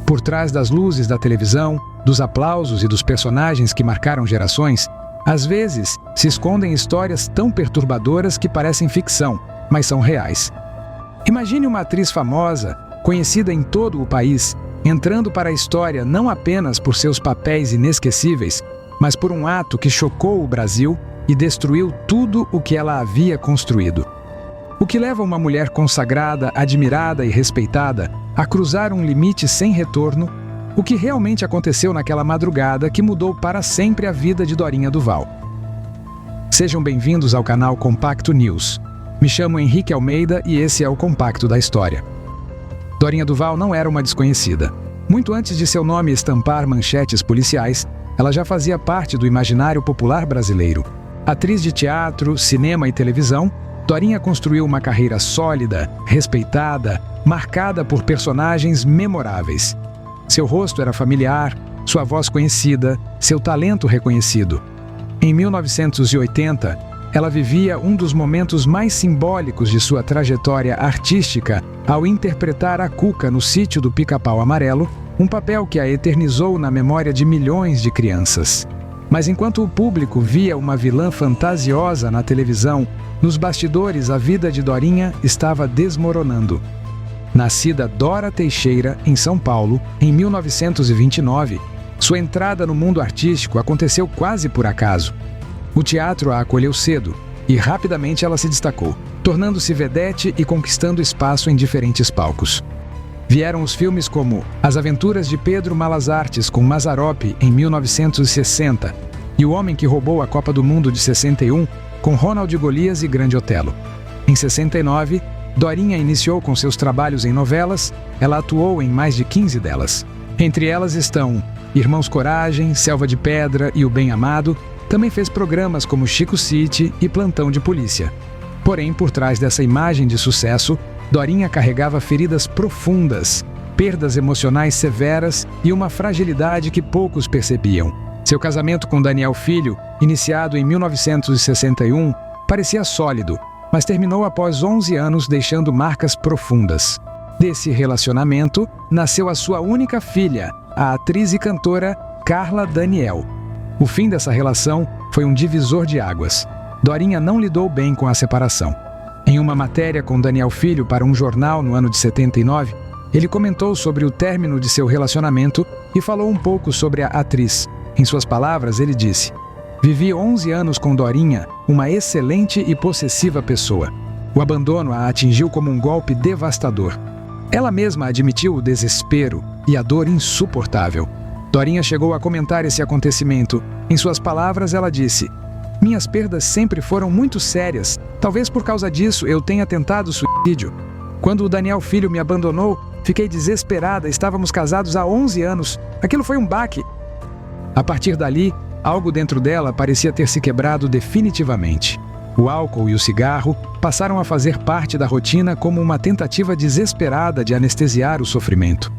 Por trás das luzes da televisão, dos aplausos e dos personagens que marcaram gerações, às vezes se escondem histórias tão perturbadoras que parecem ficção, mas são reais. Imagine uma atriz famosa, conhecida em todo o país, entrando para a história não apenas por seus papéis inesquecíveis, mas por um ato que chocou o Brasil e destruiu tudo o que ela havia construído. O que leva uma mulher consagrada, admirada e respeitada a cruzar um limite sem retorno? O que realmente aconteceu naquela madrugada que mudou para sempre a vida de Dorinha Duval? Sejam bem-vindos ao canal Compacto News. Me chamo Henrique Almeida e esse é o Compacto da História. Dorinha Duval não era uma desconhecida. Muito antes de seu nome estampar manchetes policiais, ela já fazia parte do imaginário popular brasileiro. Atriz de teatro, cinema e televisão, Dorinha construiu uma carreira sólida, respeitada, marcada por personagens memoráveis. Seu rosto era familiar, sua voz conhecida, seu talento reconhecido. Em 1980, ela vivia um dos momentos mais simbólicos de sua trajetória artística ao interpretar a Cuca no Sítio do Pica-Pau Amarelo, um papel que a eternizou na memória de milhões de crianças. Mas enquanto o público via uma vilã fantasiosa na televisão, nos bastidores a vida de Dorinha estava desmoronando. Nascida Dora Teixeira, em São Paulo, em 1929, sua entrada no mundo artístico aconteceu quase por acaso. O teatro a acolheu cedo e rapidamente ela se destacou, tornando-se vedete e conquistando espaço em diferentes palcos. Vieram os filmes como As Aventuras de Pedro Malas Artes com Mazzaropi, em 1960, e O Homem que Roubou a Copa do Mundo de 61, com Ronald Golias e Grande Otelo. Em 69, Dorinha iniciou com seus trabalhos em novelas, ela atuou em mais de 15 delas. Entre elas estão Irmãos Coragem, Selva de Pedra e O Bem Amado. Também fez programas como Chico City e Plantão de Polícia. Porém, por trás dessa imagem de sucesso, Dorinha carregava feridas profundas, perdas emocionais severas e uma fragilidade que poucos percebiam. Seu casamento com Daniel Filho, iniciado em 1961, parecia sólido, mas terminou após 11 anos deixando marcas profundas. Desse relacionamento, nasceu a sua única filha, a atriz e cantora Carla Daniel. O fim dessa relação foi um divisor de águas. Dorinha não lidou bem com a separação. Em uma matéria com Daniel Filho para um jornal no ano de 79, ele comentou sobre o término de seu relacionamento e falou um pouco sobre a atriz. Em suas palavras, ele disse: "Vivi 11 anos com Dorinha, uma excelente e possessiva pessoa. O abandono a atingiu como um golpe devastador. Ela mesma admitiu o desespero e a dor insuportável." Dorinha chegou a comentar esse acontecimento. Em suas palavras, ela disse: "Minhas perdas sempre foram muito sérias. Talvez por causa disso eu tenha tentado suicídio. Quando o Daniel Filho me abandonou, fiquei desesperada. Estávamos casados há 11 anos. Aquilo foi um baque." A partir dali, algo dentro dela parecia ter se quebrado definitivamente. O álcool e o cigarro passaram a fazer parte da rotina como uma tentativa desesperada de anestesiar o sofrimento.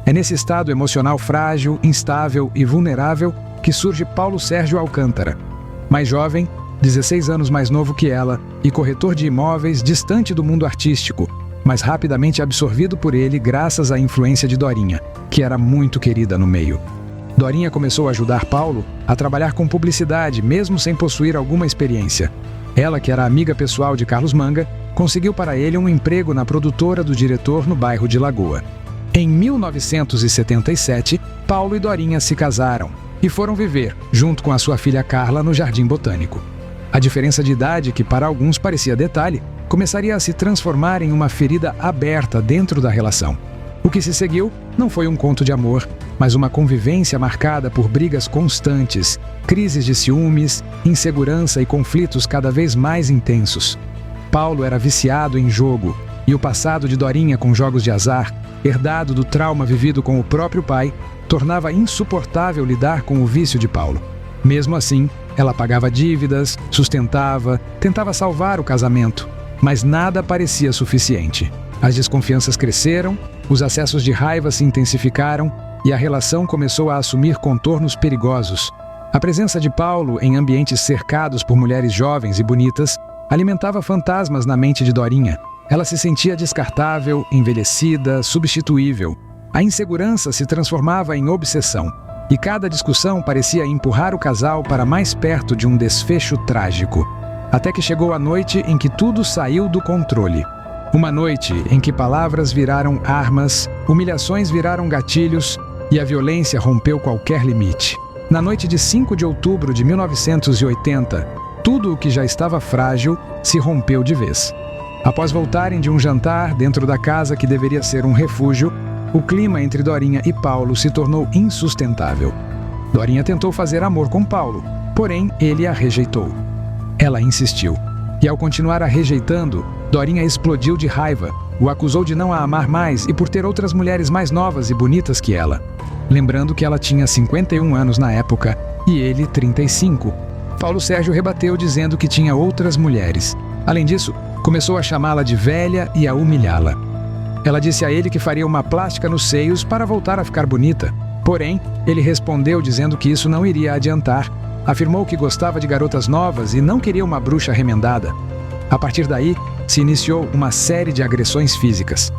É nesse estado emocional frágil, instável e vulnerável que surge Paulo Sérgio Alcântara. Mais jovem, 16 anos mais novo que ela e corretor de imóveis distante do mundo artístico, mas rapidamente absorvido por ele graças à influência de Dorinha, que era muito querida no meio. Dorinha começou a ajudar Paulo a trabalhar com publicidade, mesmo sem possuir alguma experiência. Ela, que era amiga pessoal de Carlos Manga, conseguiu para ele um emprego na produtora do diretor no bairro de Lagoa. Em 1977, Paulo e Dorinha se casaram e foram viver, junto com a sua filha Carla, no Jardim Botânico. A diferença de idade, que para alguns parecia detalhe, começaria a se transformar em uma ferida aberta dentro da relação. O que se seguiu não foi um conto de amor, mas uma convivência marcada por brigas constantes, crises de ciúmes, insegurança e conflitos cada vez mais intensos. Paulo era viciado em jogo, e o passado de Dorinha com jogos de azar, herdado do trauma vivido com o próprio pai, tornava insuportável lidar com o vício de Paulo. Mesmo assim, ela pagava dívidas, sustentava, tentava salvar o casamento, mas nada parecia suficiente. As desconfianças cresceram, os acessos de raiva se intensificaram e a relação começou a assumir contornos perigosos. A presença de Paulo em ambientes cercados por mulheres jovens e bonitas alimentava fantasmas na mente de Dorinha. Ela se sentia descartável, envelhecida, substituível. A insegurança se transformava em obsessão, e cada discussão parecia empurrar o casal para mais perto de um desfecho trágico. Até que chegou a noite em que tudo saiu do controle. Uma noite em que palavras viraram armas, humilhações viraram gatilhos e a violência rompeu qualquer limite. Na noite de 5 de outubro de 1980, tudo o que já estava frágil se rompeu de vez. Após voltarem de um jantar dentro da casa que deveria ser um refúgio, o clima entre Dorinha e Paulo se tornou insustentável. Dorinha tentou fazer amor com Paulo, porém ele a rejeitou. Ela insistiu, e ao continuar a rejeitando, Dorinha explodiu de raiva, o acusou de não a amar mais e por ter outras mulheres mais novas e bonitas que ela. Lembrando que ela tinha 51 anos na época e ele 35. Paulo Sérgio rebateu dizendo que tinha outras mulheres. Além disso, começou a chamá-la de velha e a humilhá-la. Ela disse a ele que faria uma plástica nos seios para voltar a ficar bonita. Porém, ele respondeu dizendo que isso não iria adiantar. Afirmou que gostava de garotas novas e não queria uma bruxa remendada. A partir daí, se iniciou uma série de agressões físicas.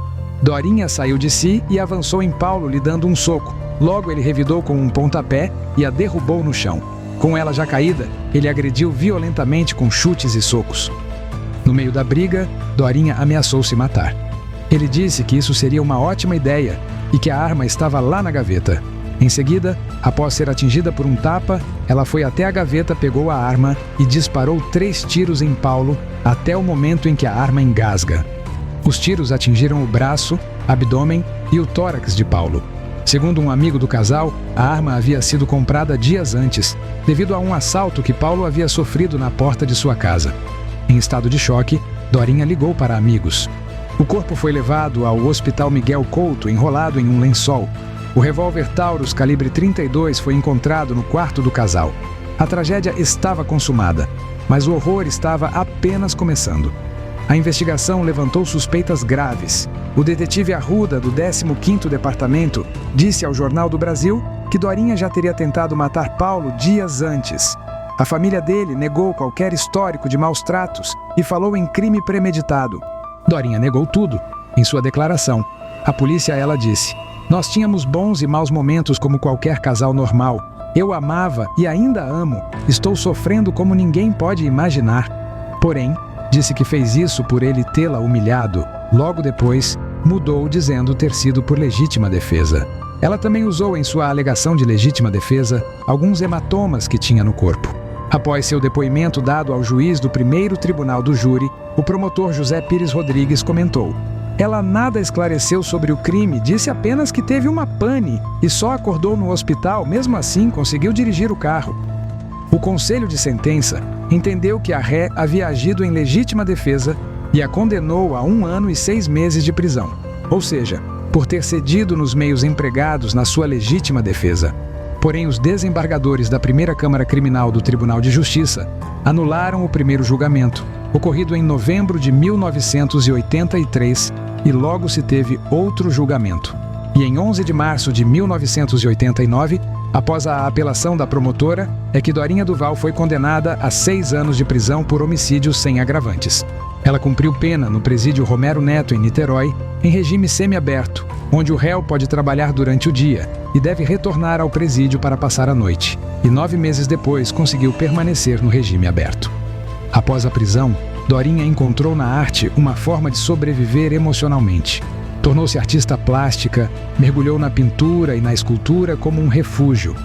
Dorinha saiu de si e avançou em Paulo lhe dando um soco. Logo ele revidou com um pontapé e a derrubou no chão. Com ela já caída, ele agrediu violentamente com chutes e socos. No meio da briga, Dorinha ameaçou se matar. Ele disse que isso seria uma ótima ideia e que a arma estava lá na gaveta. Em seguida, após ser atingida por um tapa, ela foi até a gaveta, pegou a arma e disparou 3 tiros em Paulo até o momento em que a arma engasga. Os tiros atingiram o braço, abdômen e o tórax de Paulo. Segundo um amigo do casal, a arma havia sido comprada dias antes, devido a um assalto que Paulo havia sofrido na porta de sua casa. Em estado de choque, Dorinha ligou para amigos. O corpo foi levado ao Hospital Miguel Couto, enrolado em um lençol. O revólver Taurus calibre 32 foi encontrado no quarto do casal. A tragédia estava consumada, mas o horror estava apenas começando. A investigação levantou suspeitas graves. O detetive Arruda, do 15º Departamento, disse ao Jornal do Brasil que Dorinha já teria tentado matar Paulo dias antes. A família dele negou qualquer histórico de maus tratos e falou em crime premeditado. Dorinha negou tudo. Em sua declaração, a polícia ela disse: "Nós tínhamos bons e maus momentos como qualquer casal normal. Eu amava e ainda amo. Estou sofrendo como ninguém pode imaginar." Porém, disse que fez isso por ele tê-la humilhado. Logo depois, mudou dizendo ter sido por legítima defesa. Ela também usou em sua alegação de legítima defesa alguns hematomas que tinha no corpo. Após seu depoimento dado ao juiz do primeiro tribunal do júri, o promotor José Pires Rodrigues comentou: "Ela nada esclareceu sobre o crime, disse apenas que teve uma pane e só acordou no hospital, mesmo assim conseguiu dirigir o carro." O conselho de sentença entendeu que a ré havia agido em legítima defesa e a condenou a 1 ano e 6 meses de prisão, ou seja, por ter cedido nos meios empregados na sua legítima defesa. Porém, os desembargadores da Primeira Câmara Criminal do Tribunal de Justiça anularam o primeiro julgamento, ocorrido em novembro de 1983, e logo se teve outro julgamento. E em 11 de março de 1989, após a apelação da promotora, é que Dorinha Duval foi condenada a 6 anos de prisão por homicídio sem agravantes. Ela cumpriu pena no presídio Romero Neto, em Niterói, em regime semiaberto, onde o réu pode trabalhar durante o dia e deve retornar ao presídio para passar a noite. E 9 meses depois conseguiu permanecer no regime aberto. Após a prisão, Dorinha encontrou na arte uma forma de sobreviver emocionalmente. Tornou-se artista plástica, mergulhou na pintura e na escultura como um refúgio.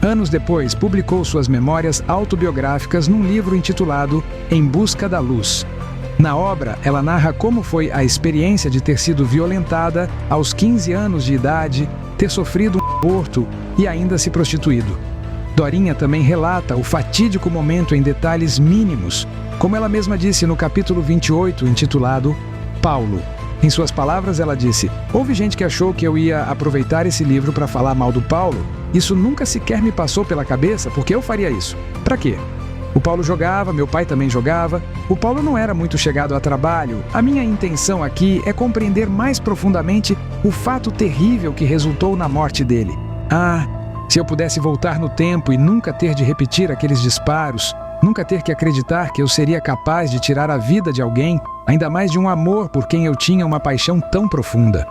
Anos depois, publicou suas memórias autobiográficas num livro intitulado Em Busca da Luz. Na obra, ela narra como foi a experiência de ter sido violentada aos 15 anos de idade, ter sofrido um aborto e ainda se prostituído. Dorinha também relata o fatídico momento em detalhes mínimos, como ela mesma disse no capítulo 28, intitulado Paulo. Em suas palavras, ela disse: "Houve gente que achou que eu ia aproveitar esse livro para falar mal do Paulo. Isso nunca sequer me passou pela cabeça, porque eu faria isso. Para quê? O Paulo jogava, meu pai também jogava. O Paulo não era muito chegado a trabalho. A minha intenção aqui é compreender mais profundamente o fato terrível que resultou na morte dele. Ah, se eu pudesse voltar no tempo e nunca ter de repetir aqueles disparos, nunca ter que acreditar que eu seria capaz de tirar a vida de alguém, ainda mais de um amor por quem eu tinha uma paixão tão profunda."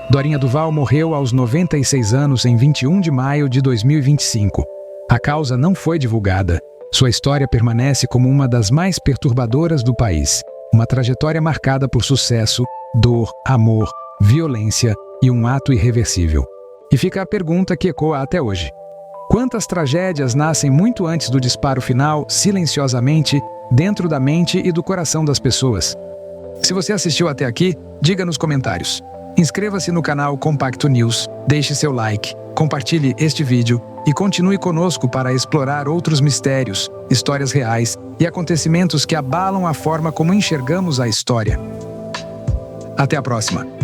Dorinha Duval morreu aos 96 anos em 21 de maio de 2025. A causa não foi divulgada. Sua história permanece como uma das mais perturbadoras do país. Uma trajetória marcada por sucesso, dor, amor, violência e um ato irreversível. E fica a pergunta que ecoa até hoje. Quantas tragédias nascem muito antes do disparo final, silenciosamente, dentro da mente e do coração das pessoas? Se você assistiu até aqui, diga nos comentários. Inscreva-se no canal Compacto News, deixe seu like, compartilhe este vídeo e continue conosco para explorar outros mistérios, histórias reais e acontecimentos que abalam a forma como enxergamos a história. Até a próxima!